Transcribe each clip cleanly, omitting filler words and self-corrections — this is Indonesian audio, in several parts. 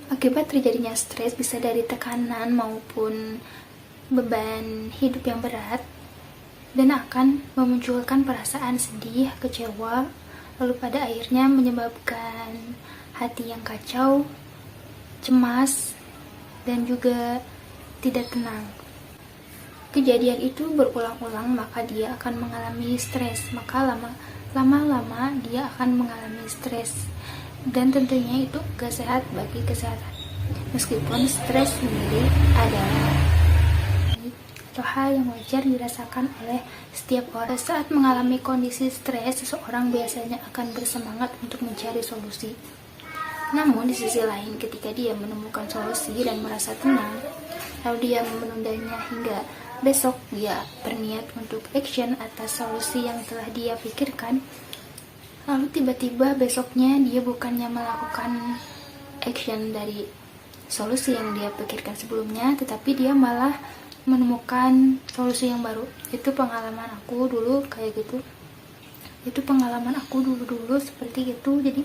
Akibat terjadinya stres bisa dari tekanan maupun beban hidup yang berat, dan akan memunculkan perasaan sedih, kecewa, lalu pada akhirnya menyebabkan hati yang kacau, cemas, dan juga tidak tenang. Kejadian itu berulang-ulang, maka dia akan mengalami stres. Maka lama-lama dia akan mengalami stres, dan tentunya itu gak sehat bagi kesehatan. Meskipun stres sendiri adalah hal yang wajar dirasakan oleh setiap orang. Saat mengalami kondisi stres, seseorang biasanya akan bersemangat untuk mencari solusi. Namun di sisi lain, ketika dia menemukan solusi dan merasa tenang, lalu dia menundanya hingga besok, dia berniat untuk action atas solusi yang telah dia pikirkan. Lalu tiba-tiba besoknya dia bukannya melakukan action dari solusi yang dia pikirkan sebelumnya, tetapi dia malah menemukan solusi yang baru. Itu pengalaman aku dulu kayak gitu. Itu pengalaman aku dulu seperti itu. Jadi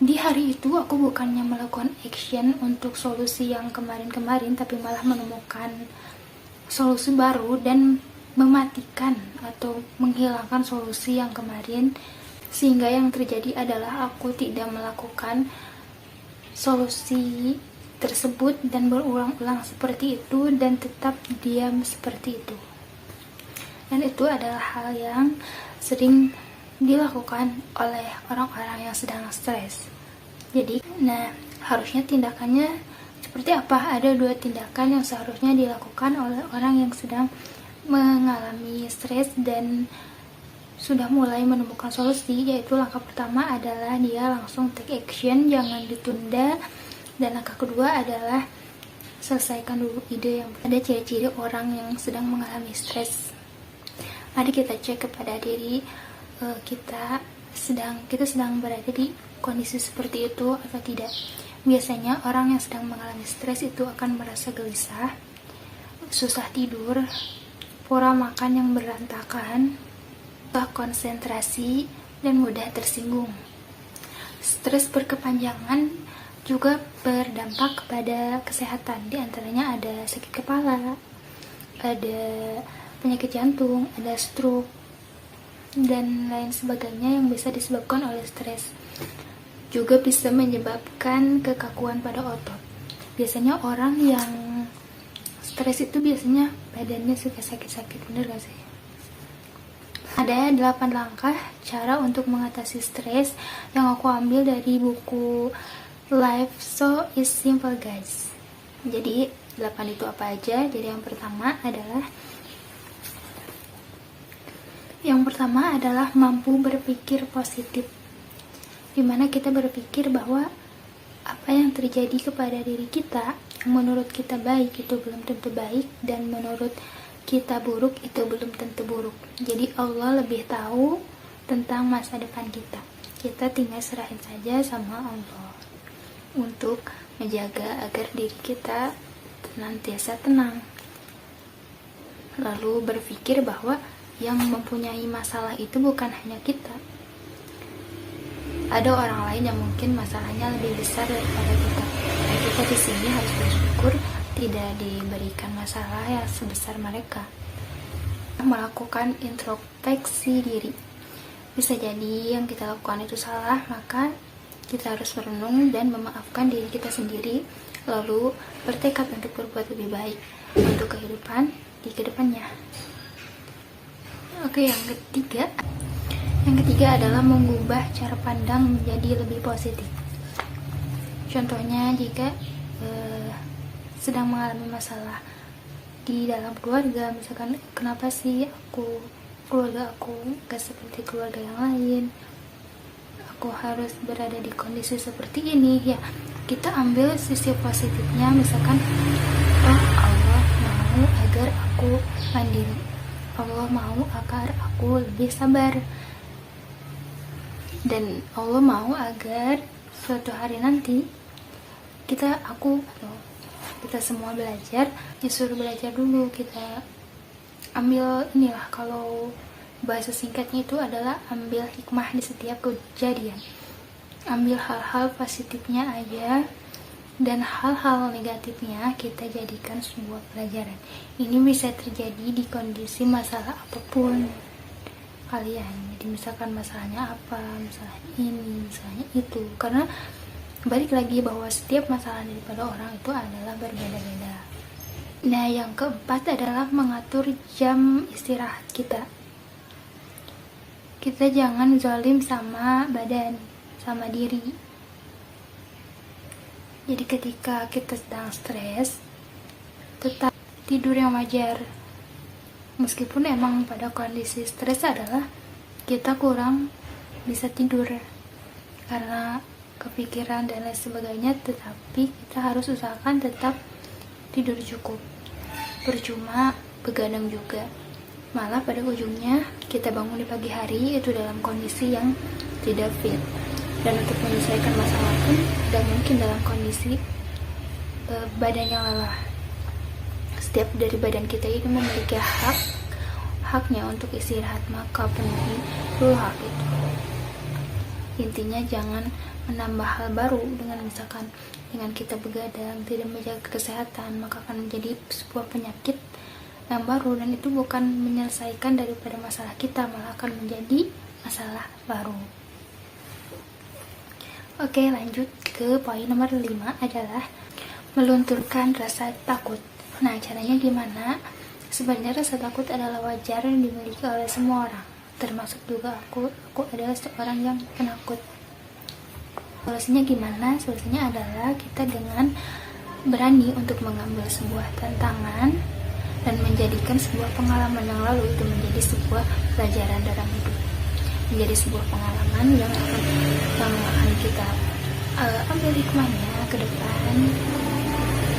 di hari itu aku bukannya melakukan action untuk solusi yang kemarin-kemarin, tapi malah menemukan solusi baru dan mematikan atau menghilangkan solusi yang kemarin, sehingga yang terjadi adalah aku tidak melakukan solusi tersebut dan berulang-ulang seperti itu dan tetap diam seperti itu. Dan itu adalah hal yang sering dilakukan oleh orang-orang yang sedang stres. Jadi, harusnya tindakannya seperti apa? Ada 2 tindakan yang seharusnya dilakukan oleh orang yang sedang mengalami stres dan sudah mulai menemukan solusi, yaitu langkah pertama adalah dia langsung take action, jangan ditunda. Dan langkah kedua adalah selesaikan dulu ide yang ada. Ciri-ciri orang yang sedang mengalami stres. Mari kita cek kepada diri kita sedang berada di kondisi seperti itu atau tidak. Biasanya orang yang sedang mengalami stres itu akan merasa gelisah, susah tidur, pola makan yang berantakan, konsentrasi, dan mudah tersinggung. Stres berkepanjangan juga berdampak kepada kesehatan. Di antaranya ada sakit kepala, ada penyakit jantung, ada stroke, dan lain sebagainya yang bisa disebabkan oleh stres. Juga bisa menyebabkan kekakuan pada otot. Biasanya orang yang stres itu biasanya badannya suka sakit-sakit, bener gak sih? Ada 8 langkah cara untuk mengatasi stres yang aku ambil dari buku Life So Is Simple, guys. Jadi 8 itu apa aja? Jadi yang pertama adalah mampu berpikir positif, dimana kita berpikir bahwa apa yang terjadi kepada diri kita yang menurut kita baik itu belum tentu baik, dan menurut kita buruk itu belum tentu buruk. Jadi Allah lebih tahu tentang masa depan kita. Kita tinggal serahin saja sama Allah untuk menjaga agar diri kita senantiasa tenang. Lalu berpikir bahwa yang mempunyai masalah itu bukan hanya kita. Ada orang lain yang mungkin masalahnya lebih besar daripada kita. Nah, kita di sini harus bersyukur tidak diberikan masalah yang sebesar mereka. Melakukan introspeksi diri. Bisa jadi yang kita lakukan itu salah, maka kita harus merenung dan memaafkan diri kita sendiri, lalu bertekad untuk berbuat lebih baik untuk kehidupan di kedepannya. Oke, yang ketiga adalah mengubah cara pandang menjadi lebih positif. Contohnya, jika sedang mengalami masalah di dalam keluarga, misalkan kenapa sih keluarga aku gak seperti keluarga yang lain, aku harus berada di kondisi seperti ini, ya kita ambil sisi positifnya. Misalkan, Allah mau agar aku mandiri, Allah mau agar aku lebih sabar, dan Allah mau agar suatu hari nanti kita semua belajar. Disuruh belajar dulu, kita ambil inilah, kalau bahasa singkatnya itu adalah ambil hikmah di setiap kejadian, ambil hal-hal positifnya aja, dan hal-hal negatifnya kita jadikan sebuah pelajaran. Ini bisa terjadi di kondisi masalah apapun kalian. Jadi misalkan masalahnya apa, masalah ini, masalahnya itu. Karena balik lagi bahwa setiap masalah daripada orang itu adalah berbeda-beda. Nah, yang keempat adalah mengatur jam istirahat kita. Kita jangan zalim sama badan, sama diri. Jadi ketika kita sedang stres, tetap tidur yang wajar. Meskipun emang pada kondisi stres adalah kita kurang bisa tidur karena kepikiran dan lain sebagainya, tetapi kita harus usahakan tetap tidur cukup. Percuma begadang juga. Malah pada ujungnya kita bangun di pagi hari itu dalam kondisi yang tidak fit. Dan untuk menyelesaikan masalah pun tidak mungkin dalam kondisi badan yang lelah. Setiap dari badan kita ini memiliki haknya untuk istirahat, maka penuhi dulu hak itu. Intinya jangan menambah hal baru dengan misalkan dengan kita begadang, tidak menjaga kesehatan, maka akan menjadi sebuah penyakit yang baru, dan itu bukan menyelesaikan daripada masalah kita, malah akan menjadi masalah baru. Oke, lanjut ke poin nomor 5 adalah melunturkan rasa takut. Nah, caranya gimana? Sebenarnya rasa takut adalah wajar yang dimiliki oleh semua orang, termasuk juga aku adalah seorang yang penakut. Solusinya gimana? Solusinya adalah kita dengan berani untuk mengambil sebuah tantangan dan menjadikan sebuah pengalaman yang lalu itu menjadi sebuah pelajaran dalam hidup, menjadi sebuah pengalaman yang akan kita ambil hikmahnya ke depan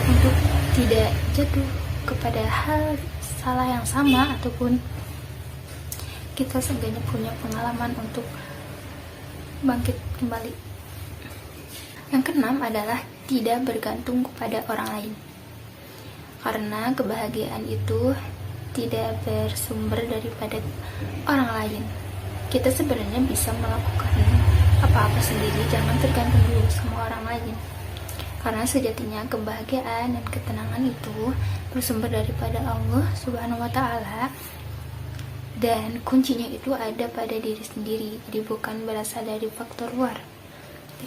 untuk tidak jatuh kepada hal salah yang sama, ataupun kita seenggaknya punya pengalaman untuk bangkit kembali. Yang keenam adalah tidak bergantung kepada orang lain, karena kebahagiaan itu tidak bersumber daripada orang lain. Kita sebenarnya bisa melakukan apa-apa sendiri, jangan tergantung dulu sama orang lain. Karena sejatinya kebahagiaan dan ketenangan itu bersumber daripada Allah Subhanahu wa Ta'ala, dan kuncinya itu ada pada diri sendiri, jadi bukan berasal dari faktor luar.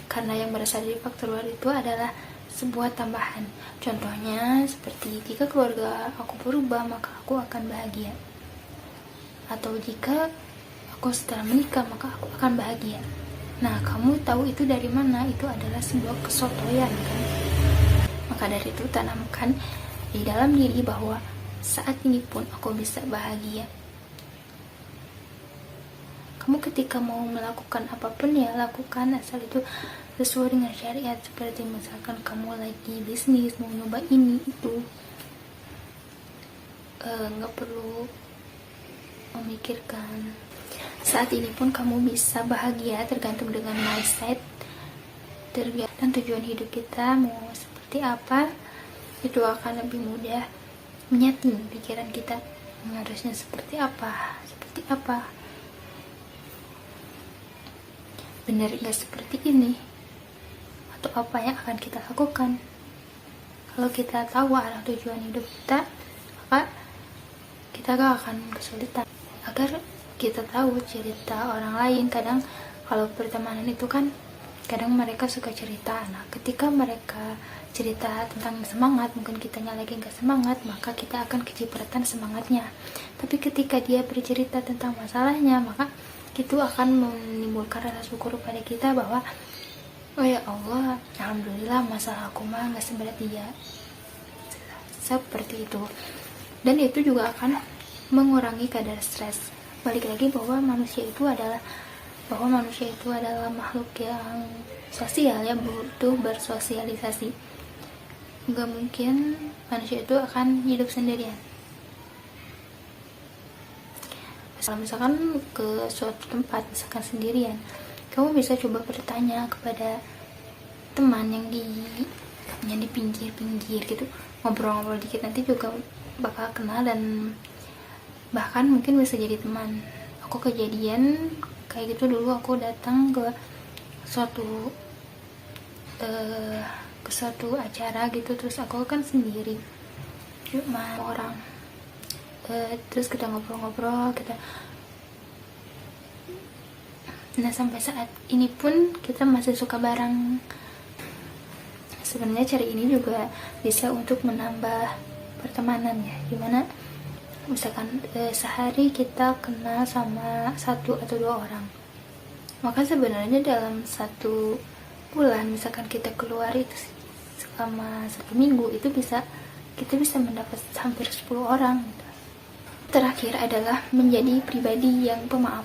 Karena yang berasal dari faktor luar itu adalah sebuah tambahan. Contohnya seperti jika keluarga aku berubah, maka aku akan bahagia. Atau jika aku setelah menikah, maka aku akan bahagia. Nah, kamu tahu itu dari mana? Itu adalah sebuah kesotoyan, kan? Maka dari itu tanamkan di dalam diri bahwa saat ini pun aku bisa bahagia. Kamu ketika mau melakukan apapun ya lakukan, asal itu sesuai dengan syariat. Seperti misalkan kamu lagi bisnis, mau nyoba ini itu, nggak perlu memikirkan. Saat ini pun kamu bisa bahagia tergantung dengan mindset, tergantung tujuan hidup kita mau seperti apa. Itu akan lebih mudah menyatu pikiran kita harusnya seperti apa, benar nggak seperti ini, atau apa yang akan kita lakukan. Kalau kita tahu arah tujuan hidup kita, maka kita gak akan kesulitan. Agar kita tahu cerita orang lain, kadang kalau pertemanan itu kan kadang mereka suka cerita. Nah, ketika mereka cerita tentang semangat, mungkin kitanya lagi gak semangat, maka kita akan kecipratan semangatnya. Tapi ketika dia bercerita tentang masalahnya, maka itu akan menimbulkan rasa syukur pada kita bahwa oh ya Allah, alhamdulillah masalah aku mah gak seberat dia. Seperti itu. Dan itu juga akan mengurangi kadar stres. Balik lagi bahwa manusia itu adalah makhluk yang sosial, ya, butuh bersosialisasi. Nggak mungkin manusia itu akan hidup sendirian. Kalau misalkan ke suatu tempat, misalkan sendirian, kamu bisa coba bertanya kepada teman yang di pinggir-pinggir gitu, ngobrol-ngobrol dikit, nanti juga bakal kenal dan bahkan mungkin bisa jadi teman. Aku kejadian kayak gitu dulu. Aku datang ke ke suatu acara gitu, terus aku kan sendiri cuma orang, terus kita ngobrol-ngobrol nah sampai saat ini pun kita masih suka bareng. Sebenarnya cara ini juga bisa untuk menambah pertemanan ya, gimana misalkan sehari kita kenal sama 1 atau 2 orang, maka sebenarnya dalam 1 bulan misalkan kita keluar itu selama 1 minggu itu kita bisa mendapat hampir 10 orang gitu. Terakhir adalah menjadi pribadi yang pemaaf.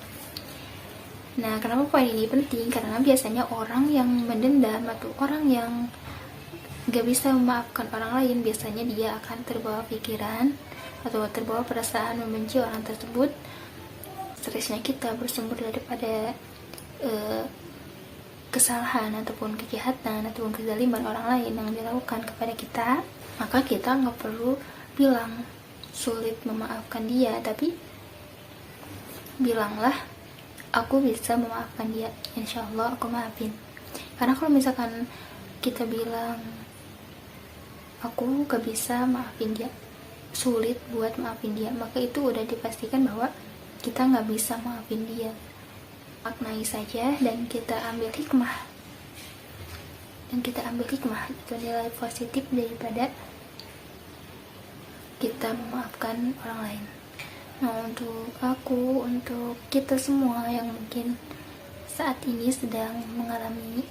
Nah, kenapa poin ini penting? Karena biasanya orang yang mendendam atau orang yang gak bisa memaafkan orang lain, biasanya dia akan terbawa pikiran atau terbawa perasaan membenci orang tersebut. Stresnya kita bersumber daripada kesalahan ataupun kejahatan ataupun kezaliman orang lain yang dilakukan kepada kita. Maka kita gak perlu bilang sulit memaafkan dia, tapi bilanglah aku bisa memaafkan dia, insya Allah aku maafin. Karena kalau misalkan kita bilang aku gak bisa maafin dia, sulit buat maafin dia, maka itu udah dipastikan bahwa kita gak bisa maafin dia. Maknai saja dan kita ambil hikmah, itu nilai positif daripada kita memaafkan orang lain. Nah, untuk aku, untuk kita semua yang mungkin saat ini sedang mengalami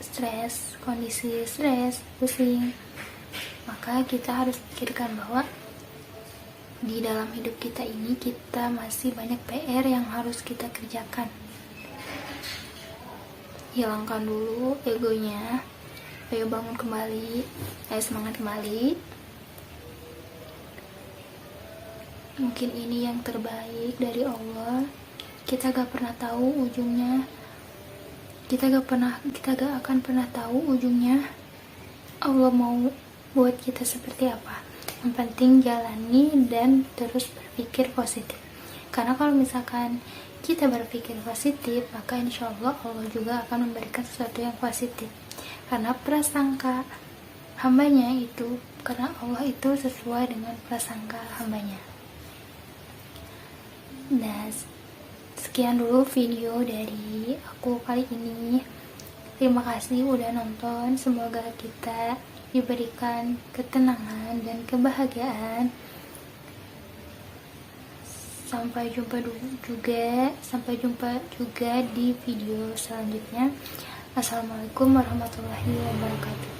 stres, kondisi stres, pusing, maka kita harus pikirkan bahwa di dalam hidup kita ini kita masih banyak PR yang harus kita kerjakan. Hilangkan dulu egonya, ayo bangun kembali, ayo semangat kembali. Mungkin ini yang terbaik dari Allah. Kita gak pernah tahu ujungnya. Kita gak akan pernah tahu ujungnya Allah mau buat kita seperti apa. Yang penting jalani dan terus berpikir positif. Karena kalau misalkan kita berpikir positif, maka insya Allah Allah juga akan memberikan sesuatu yang positif. Karena prasangka hambanya itu, karena Allah itu sesuai dengan prasangka hambanya. Nah, sekian dulu video dari aku kali ini. Terima kasih udah nonton. Semoga kita diberikan ketenangan dan kebahagiaan. Sampai jumpa juga di video selanjutnya. Assalamualaikum warahmatullahi wabarakatuh.